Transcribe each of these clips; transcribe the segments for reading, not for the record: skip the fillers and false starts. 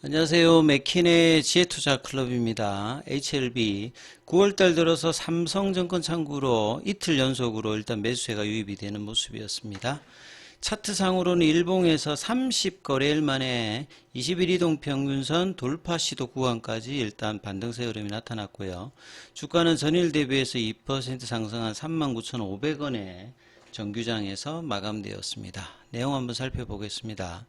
안녕하세요. 맥킨의 지혜투자클럽입니다. HLB 9월달 들어서 삼성증권 창구로 이틀 연속으로 일단 매수세가 유입이 되는 모습이었습니다. 차트상으로는 일봉에서 30거래일 만에 21 이동평균선 돌파 시도 구간까지 일단 반등세 흐름이 나타났고요. 주가는 전일 대비해서 2% 상승한 39,500원에 정규장에서 마감되었습니다. 내용 한번 살펴보겠습니다.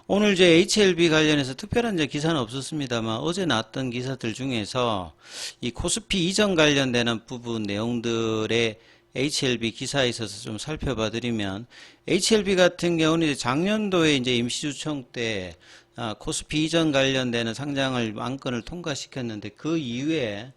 오늘 이제 HLB 관련해서 특별한 이제 기사는 없었습니다만 어제 나왔던 기사들 중에서 이 코스피 이전 관련되는 부분 내용들의 HLB 기사에 있어서 좀 살펴봐 드리면 HLB 같은 경우는 이제 작년도에 이제 임시주총 때 코스피 이전 관련되는 상장을 안건을 통과시켰는데 그 이후에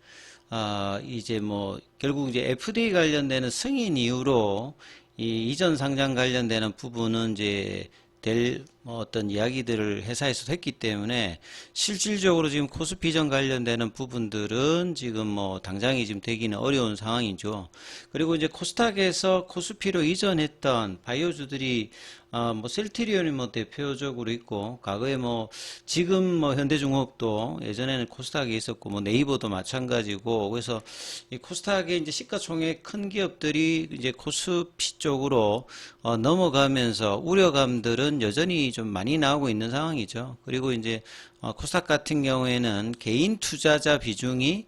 이제 뭐 결국 이제 FDA 관련되는 승인 이후로 이 이전 상장 관련되는 부분은 이제 될 어떤 이야기들을 회사에서 했기 때문에 실질적으로 지금 코스피 이전 관련되는 부분들은 지금 뭐 당장이 지금 되기는 어려운 상황이죠. 그리고 이제 코스닥에서 코스피로 이전했던 바이오주들이 뭐 셀트리온이 뭐 대표적으로 있고 과거에 뭐 지금 뭐 현대중공업도 예전에는 코스닥에 있었고 뭐 네이버도 마찬가지고 그래서 이 코스닥에 이제 시가총액 큰 기업들이 이제 코스피 쪽으로 넘어가면서 우려감들은 여전히 좀 많이 나오고 있는 상황이죠. 그리고 이제 코스닥 같은 경우에는 개인 투자자 비중이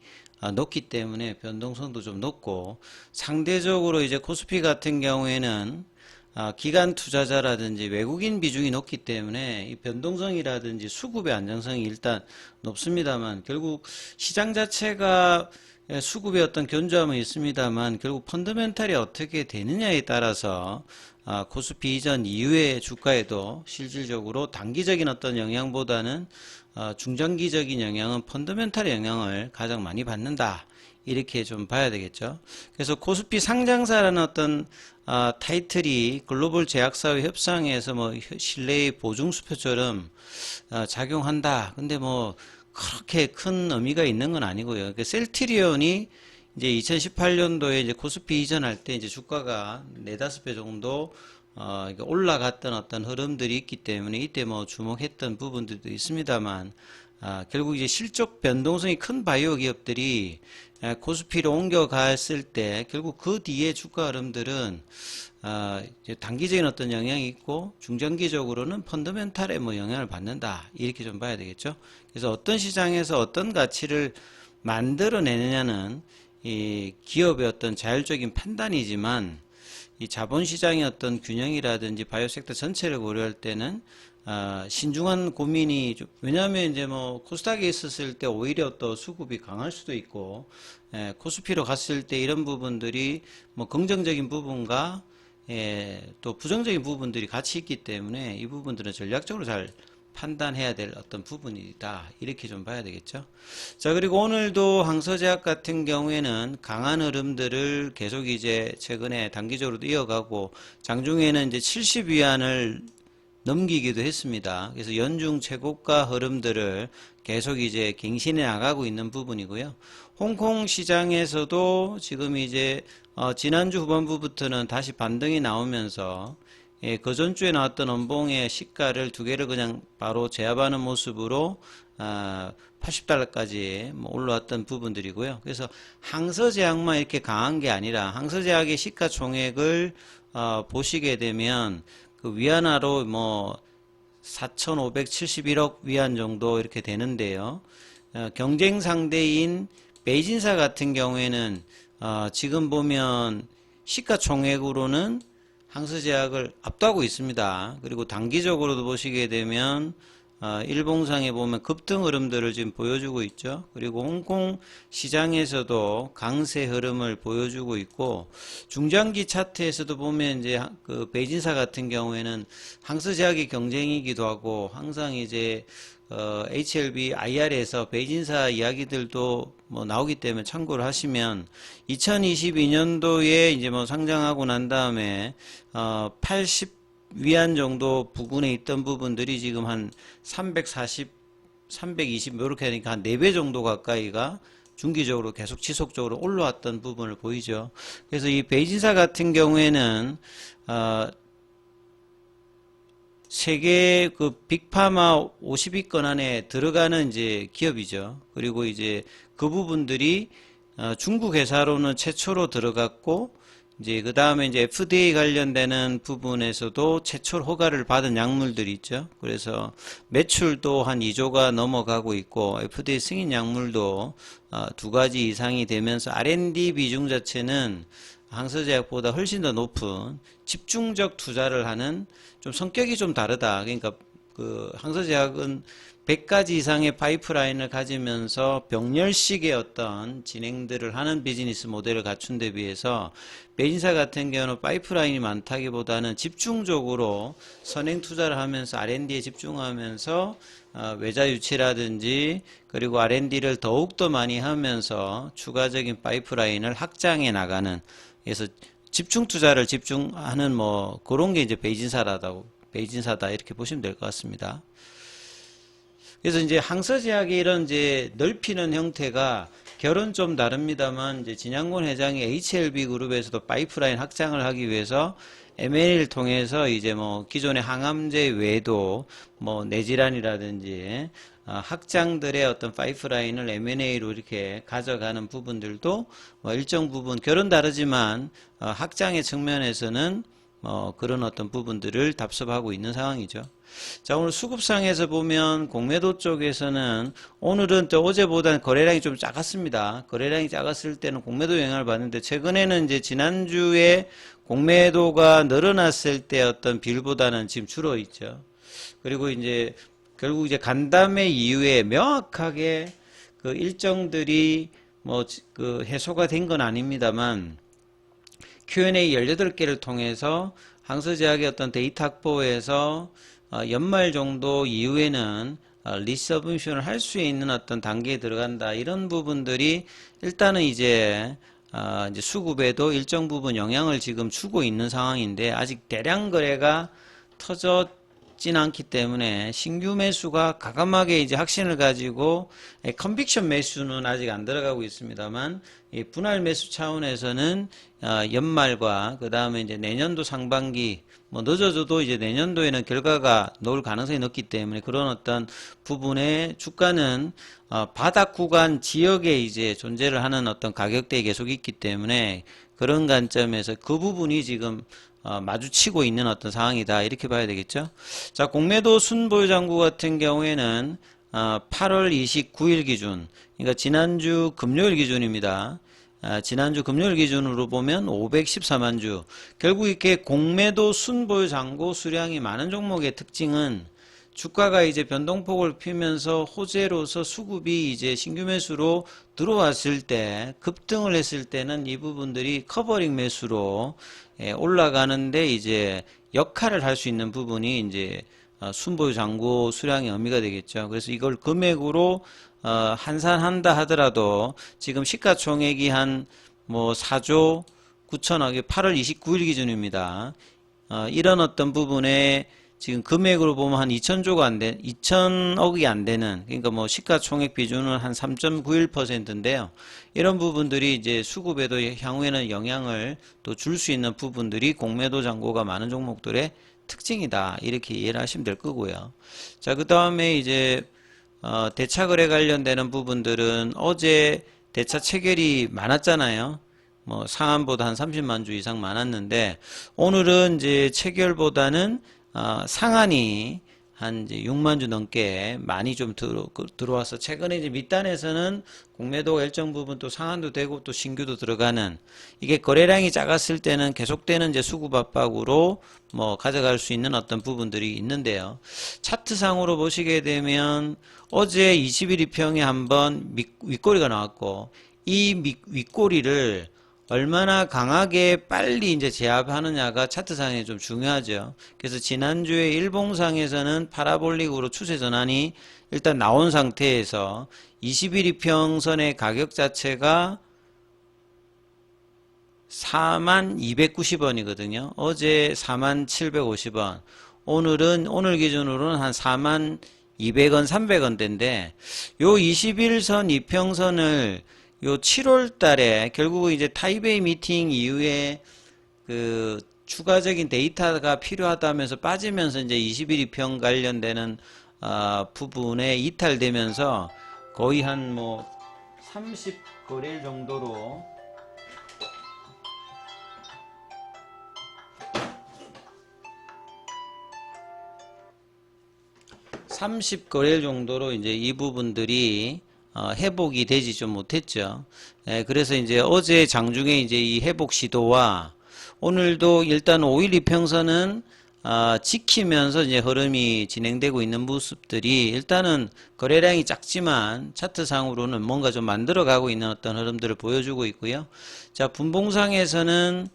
높기 때문에 변동성도 좀 높고 상대적으로 이제 코스피 같은 경우에는 기관 투자자라든지 외국인 비중이 높기 때문에 이 변동성이라든지 수급의 안정성이 일단 높습니다만 결국 시장 자체가 수급의 어떤 견조함은 있습니다만 결국 펀더멘탈이 어떻게 되느냐에 따라서 코스피 이전 이후의 주가에도 실질적으로 단기적인 어떤 영향보다는 중장기적인 영향은 펀더멘탈의 영향을 가장 많이 받는다. 이렇게 좀 봐야 되겠죠. 그래서 코스피 상장사라는 어떤 타이틀이 글로벌 제약사회 협상에서 뭐 신뢰의 보증수표처럼 작용한다. 근데 뭐 그렇게 큰 의미가 있는 건 아니고요. 그러니까 셀트리온이 이제 2018년도에 이제 코스피 이전할 때 이제 주가가 4~5배 정도 올라갔던 어떤 흐름들이 있기 때문에 이때 뭐 주목했던 부분들도 있습니다만 결국 이제 실적 변동성이 큰 바이오 기업들이 코스피로 옮겨갔을 때 결국 그 뒤에 주가 흐름들은 이제 단기적인 어떤 영향이 있고 중장기적으로는 펀더멘탈에 뭐 영향을 받는다 이렇게 좀 봐야 되겠죠. 그래서 어떤 시장에서 어떤 가치를 만들어내느냐는 이 기업의 어떤 자율적인 판단이지만 이 자본시장의 어떤 균형이라든지 바이오 섹터 전체를 고려할 때는 신중한 고민이 왜냐하면 이제 뭐 코스닥에 있었을 때 오히려 또 수급이 강할 수도 있고 코스피로 갔을 때 이런 부분들이 뭐 긍정적인 부분과 또 부정적인 부분들이 같이 있기 때문에 이 부분들은 전략적으로 잘 판단해야 될 어떤 부분이다 이렇게 좀 봐야 되겠죠. 자, 그리고 오늘도 항서제약 같은 경우에는 강한 흐름들을 계속 이제 최근에 단기적으로도 이어가고 장중에는 이제 70위안을 넘기기도 했습니다. 그래서 연중 최고가 흐름들을 계속 이제 갱신해 나가고 있는 부분이고요. 홍콩 시장에서도 지금 이제 지난주 후반부부터는 다시 반등이 나오면서 그 전주에 나왔던 원봉의 시가를 두 개를 그냥 바로 제압하는 모습으로 80달러까지 올라왔던 부분들이고요. 그래서 항서제약만 이렇게 강한 게 아니라 항서제약의 시가총액을 보시게 되면 그 위안화로 뭐 4,571억 위안 정도 이렇게 되는데요. 경쟁 상대인 베이진사 같은 경우에는 지금 보면 시가총액으로는 항서제약을 압도하고 있습니다. 그리고 단기적으로도 보시게 되면 일봉상에 보면 급등 흐름들을 지금 보여주고 있죠. 그리고 홍콩 시장에서도 강세 흐름을 보여주고 있고 중장기 차트에서도 보면 이제 그 베이진사 같은 경우에는 항서제약의 경쟁이기도 하고 항상 이제 HLB IR에서 베이진사 이야기들도 뭐 나오기 때문에 참고를 하시면 2022년도에 이제 뭐 상장하고 난 다음에 80 위안 정도 부근에 있던 부분들이 지금 한 340, 320 이렇게 하니까 한 4배 정도 가까이가 중기적으로 계속 지속적으로 올라왔던 부분을 보이죠. 그래서 이 베이진사 같은 경우에는 세계 그 빅파마 50위권 안에 들어가는 이제 기업이죠. 그리고 이제 그 부분들이 중국 회사로는 최초로 들어갔고, 이제 그 다음에 이제 FDA 관련되는 부분에서도 최초 허가를 받은 약물들이 있죠. 그래서 매출도 한 2조가 넘어가고 있고, FDA 승인 약물도 2가지 이상이 되면서 R&D 비중 자체는 항서제약보다 훨씬 더 높은 집중적 투자를 하는, 좀 성격이 좀 다르다. 그러니까 그 항서제약은 100가지 이상의 파이프라인을 가지면서 병렬식의 어떤 진행들을 하는 비즈니스 모델을 갖춘 데 비해서, 메인사 같은 경우는 파이프라인이 많다기보다는 집중적으로 선행 투자를 하면서 R&D에 집중하면서 외자 유치라든지, 그리고 R&D를 더욱더 많이 하면서 추가적인 파이프라인을 확장해 나가는, 그래서 집중 투자를 집중하는 뭐 그런 게 이제 베이진사다 이렇게 보시면 될 것 같습니다. 그래서 이제 항서제약의 이런 이제 넓히는 형태가 결은 좀 다릅니다만, 이제 진양곤 회장이 HLB 그룹에서도 파이프라인 확장을 하기 위해서 M&A를 통해서 이제 뭐 기존의 항암제 외에도 뭐 뇌질환이라든지 확장들의 어떤 파이프라인을 M&A로 이렇게 가져가는 부분들도 뭐 일정 부분 결은 다르지만 확장의 측면에서는 그런 어떤 부분들을 답습하고 있는 상황이죠. 자, 오늘 수급상에서 보면 공매도 쪽에서는 오늘은 또 어제보다는 거래량이 좀 작았습니다. 거래량이 작았을 때는 공매도 영향을 받는데, 최근에는 이제 지난주에 공매도가 늘어났을 때 어떤 비율보다는 지금 줄어 있죠. 그리고 이제 결국 이제 간담회 이후에 명확하게 그 일정들이 뭐 그 해소가 된 건 아닙니다만, Q&A 18개를 통해서 항서제약의 어떤 데이터 확보에서 연말 정도 이후에는 리서브미션을 할 수 있는 어떤 단계에 들어간다. 이런 부분들이 일단은 이제 수급에도 일정 부분 영향을 지금 주고 있는 상황인데, 아직 대량 거래가 터졌진 않기 때문에 신규 매수가 가감하게 이제 확신을 가지고, 컨빅션 매수는 아직 안 들어가고 있습니다만, 이 분할 매수 차원에서는 연말과 그 다음에 이제 내년도 상반기, 뭐 늦어져도 이제 내년도에는 결과가 나올 가능성이 높기 때문에, 그런 어떤 부분의 주가는 바닥 구간 지역에 이제 존재를 하는 어떤 가격대에 계속 있기 때문에, 그런 관점에서 그 부분이 지금 마주치고 있는 어떤 상황이다 이렇게 봐야 되겠죠. 자, 공매도 순보유 잔고 같은 경우에는 8월 29일 기준, 그러니까 지난주 금요일 기준입니다. 지난주 금요일 기준으로 보면 514만 주. 결국 이렇게 공매도 순보유 잔고 수량이 많은 종목의 특징은, 주가가 이제 변동폭을 피면서 호재로서 수급이 이제 신규 매수로 들어왔을 때, 급등을 했을 때는 이 부분들이 커버링 매수로 올라가는데 이제 역할을 할 수 있는 부분이 이제 순보유 잔고 수량의 의미가 되겠죠. 그래서 이걸 금액으로 환산한다 하더라도 지금 시가총액이 한 뭐 4조 9천억이 8월 29일 기준입니다. 이런 어떤 부분에 지금 금액으로 보면 한 2천억이 안 되는, 그러니까 뭐 시가총액 비중은 한 3.91%인데요. 이런 부분들이 이제 수급에도 향후에는 영향을 또 줄 수 있는 부분들이 공매도 잔고가 많은 종목들의 특징이다. 이렇게 이해를 하시면 될 거고요. 자, 그 다음에 이제 대차 거래 관련되는 부분들은 어제 대차 체결이 많았잖아요. 뭐 상한보다 한 30만 주 이상 많았는데, 오늘은 이제 체결보다는 상한이 한 이제 6만 주 넘게 많이 좀 들어와서, 최근에 이제 밑단에서는 공매도가 일정 부분 또 상한도 되고 또 신규도 들어가는, 이게 거래량이 작았을 때는 계속되는 이제 수급 압박으로 뭐 가져갈 수 있는 어떤 부분들이 있는데요. 차트상으로 보시게 되면 어제 21일평에 한번 윗꼬리가 나왔고, 이 윗꼬리를 얼마나 강하게 빨리 이제 제압하느냐가 차트상에 좀 중요하죠. 그래서 지난주에 일봉상에서는 파라볼릭으로 추세 전환이 일단 나온 상태에서 21일평선의 가격 자체가 4290원이거든요. 어제 4750원. 오늘 기준으로는 한 4200원, 300원대인데, 요 21선 이평선을 요 7월 달에 결국 이제 타이베이 미팅 이후에 그 추가적인 데이터가 필요하다면서 빠지면서 이제 21이평 관련되는 부분에 이탈되면서 거의 한 뭐 30거래일 정도로 30거래일 정도로 이제 이 부분들이 회복이 되지 좀 못했죠. 그래서 이제 어제 장중에 이제 이 회복 시도와 오늘도 일단 5일 이평선은 지키면서 이제 흐름이 진행되고 있는 모습들이 일단은 거래량이 작지만 차트상으로는 뭔가 좀 만들어가고 있는 어떤 흐름들을 보여주고 있고요. 자, 분봉상에서는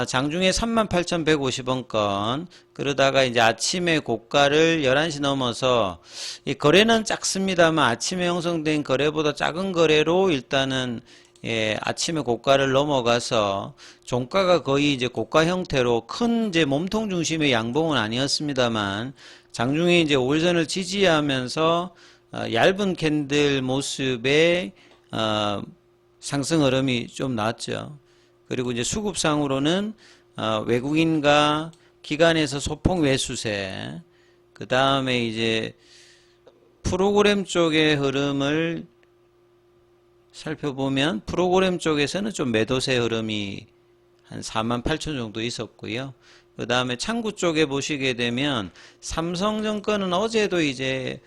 장중에 38,150원권 그러다가 이제 아침에 고가를 11시 넘어서 이 거래는 작습니다만 아침에 형성된 거래보다 작은 거래로 일단은 아침에 고가를 넘어가서 종가가 거의 이제 고가 형태로 큰 이제 몸통 중심의 양봉은 아니었습니다만 장중에 이제 5일선을 지지하면서 얇은 캔들 모습의 상승 흐름이 좀 나왔죠. 그리고 이제 수급상으로는 외국인과 기관에서 소폭 매수세, 그 다음에 이제 프로그램 쪽의 흐름을 살펴보면 프로그램 쪽에서는 좀 매도세 흐름이 한 48,000 정도 있었고요. 그 다음에 창구 쪽에 보시게 되면 삼성증권은 어제도 이제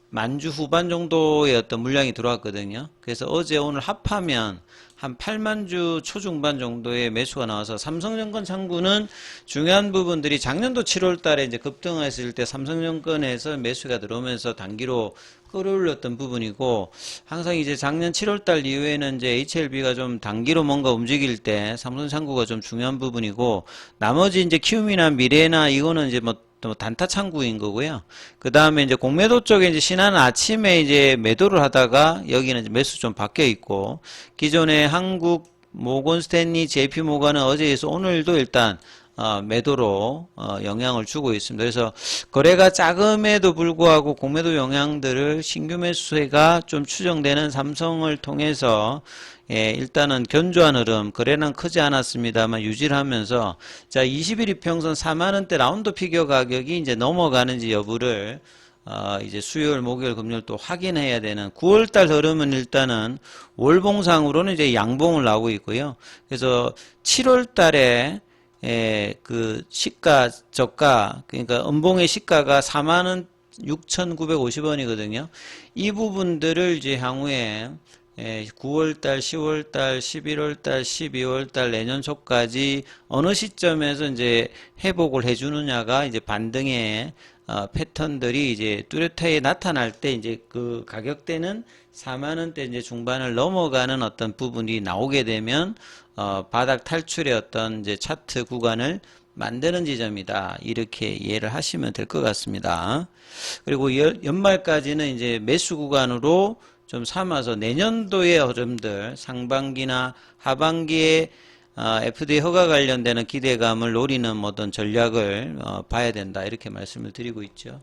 만주 후반 정도의 어떤 물량이 들어왔거든요. 그래서 어제 오늘 합하면 한 8만주 초중반 정도의 매수가 나와서 삼성증권 창구는 중요한 부분들이 작년도 7월 달에 이제 급등했을 때 삼성증권에서 매수가 들어오면서 단기로 끌어올렸던 부분이고 항상 이제 작년 7월 달 이후에는 이제 HLB가 좀 단기로 뭔가 움직일 때 삼성창구가 좀 중요한 부분이고 나머지 이제 키움이나 미래나 이거는 이제 또 단타 창구인 거고요. 그 다음에 이제 공매도 쪽에 이제 신한은 아침에 이제 매도를 하다가 여기는 이제 매수 좀 바뀌어 있고 기존의 한국 모건 스탠리 JP 모건은 어제에서 오늘도 일단 매도로 영향을 주고 있습니다. 그래서 거래가 작음에도 불구하고 공매도 영향들을 신규 매수세가 좀 추정되는 삼성을 통해서 일단은 견조한 흐름, 거래는 크지 않았습니다만 유지를 하면서 자 21 이평선 4만원대 라운드 피겨 가격이 이제 넘어가는지 여부를 이제 수요일, 목요일, 금요일 또 확인해야 되는 9월달 흐름은 일단은 월봉상으로는 이제 양봉을 나오고 있고요. 그래서 7월달에 그 시가 저가 그러니까 음봉의 시가가 4만원 6,950원이거든요. 이 부분들을 이제 향후에 9월달, 10월달, 11월달, 12월달 내년 초까지 어느 시점에서 이제 회복을 해주느냐가 이제 반등의 패턴들이 이제 뚜렷하게 나타날 때 이제 그 가격대는 4만원대 이제 중반을 넘어가는 어떤 부분이 나오게 되면 바닥 탈출의 어떤 이제 차트 구간을 만드는 지점이다. 이렇게 이해를 하시면 될 것 같습니다. 그리고 연말까지는 이제 매수 구간으로 좀 삼아서 내년도의 흐름들 상반기나 하반기에 FDA 허가 관련되는 기대감을 노리는 어떤 전략을 봐야 된다 이렇게 말씀을 드리고 있죠.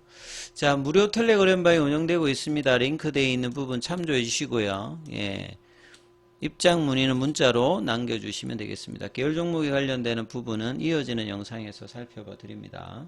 자, 무료 텔레그램방이 운영되고 있습니다. 링크되어 있는 부분 참조해 주시고요. 입장 문의는 문자로 남겨주시면 되겠습니다. 계열 종목에 관련되는 부분은 이어지는 영상에서 살펴봐 드립니다.